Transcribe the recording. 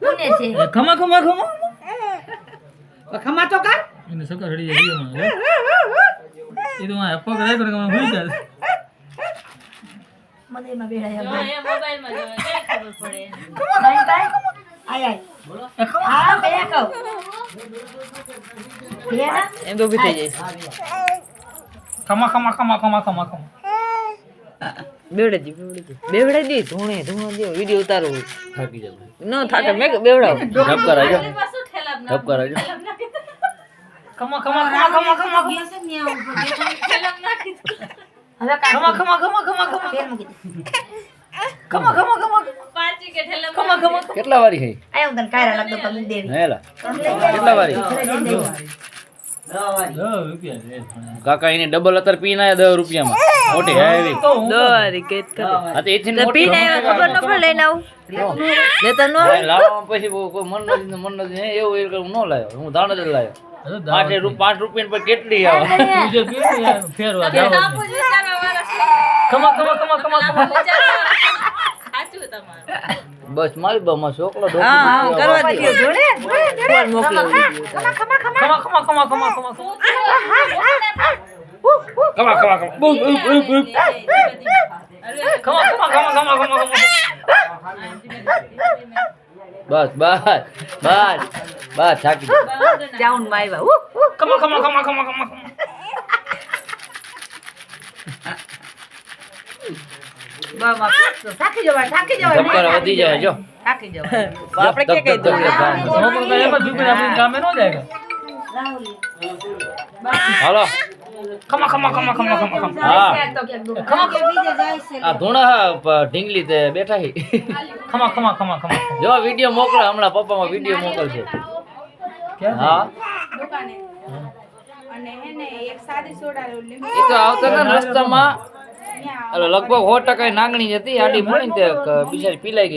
કોને છે ખમા ખમા ખમા ખમા તો કર એને સકર હડી જાય એ તો આ પગ રાખ્યો ને હું ભૂલી જાય મને એમાં બેડાયા જો એ મોબાઈલ માં જોવે કઈ ખબર પડે નહીં કાઈ આય આય બોલો હા બે કહું બે ના એમ તો ઉભી થઈ જાય ખમા ખમા ખમા ખમા ખમા ખમા બેવડે દી ધૂણે દે વિડિયો ઉતારો થાકી જાય ન થાકે મે બેવડાવ ઢબ કરાજો પાછું ઠેલાબ ઢબ કરાજો ખમા ખમા ખમા ખમા ખમા ઠેલાબ નાખી હવે ખમા ખમા ખમા ખમા ખમા ફેર મૂકી દે ખમા ખમા ખમા પાછી કે ઠેલાબ ખમા ખમા કેટલા વારી હે આય હું તને કાયરા લાગતો તો મૂકી દેવી હેલા કેટલા વારી ₹10 કાકા એને ડબલ અત્યારે પીને આયા 10 રૂપિયામાં મોટી હેવી દોરી કેત કરે આ તો એથી તો પીને ખબર ન પડે લઈને આવું લેતા નો લાવવામાં પછી કોઈ મન નથી એવું ન લાવ્યો હું દાણ જ લાવ્યો 5 રૂપિયા પર કેટલી આવે બીજો કે ફેરવા જાવ કાપુ જ વિચારવા વાળા છે ખમા ખમા ખમા ખમા ખમા વિચારવા સાચું તમારું બસ મારી બમાં છોકલો હા કરવા દે જોડે ફોન મોકલો ખમા ખમા ખમા ખમા ખમા ખમા ખમા ખમા ખમા બૂમ બૂમ બૂમ બૂમ ખમા ખમા ખમા ખમા ખમા ખમા બસ બસ બસ બસ થાકી ગયો ચાઉન માં આવ્યા ખમા ખમા ખમા ખમા ખમા ખમા બાબા થાકી જવાય ધબકારા વધી જાય જો થાકી જવાય આપણે કે કઈ દઉં મોકો તો એમ જ દુકાન આપણી કામે ન જાય હાલો ખમા ખમા ખમા ખમા ખમા ખમા હા તો ક્યાંક દુકાન ખમા ખમા આ ધૂણા ઢીંગલી તે બેઠા હી ખમા ખમા ખમા ખમા જો વિડિયો મોકલો હમણાં પપ્પામાં વિડિયો મોકલશે હા દુકાને અને હેને એક સાદી સોડા એ તો આવતા ને રસ્તામાં લગભગ 100% નાંગણી હતી આડી પડી ને તે બિચારી પીલાઈ ગઈ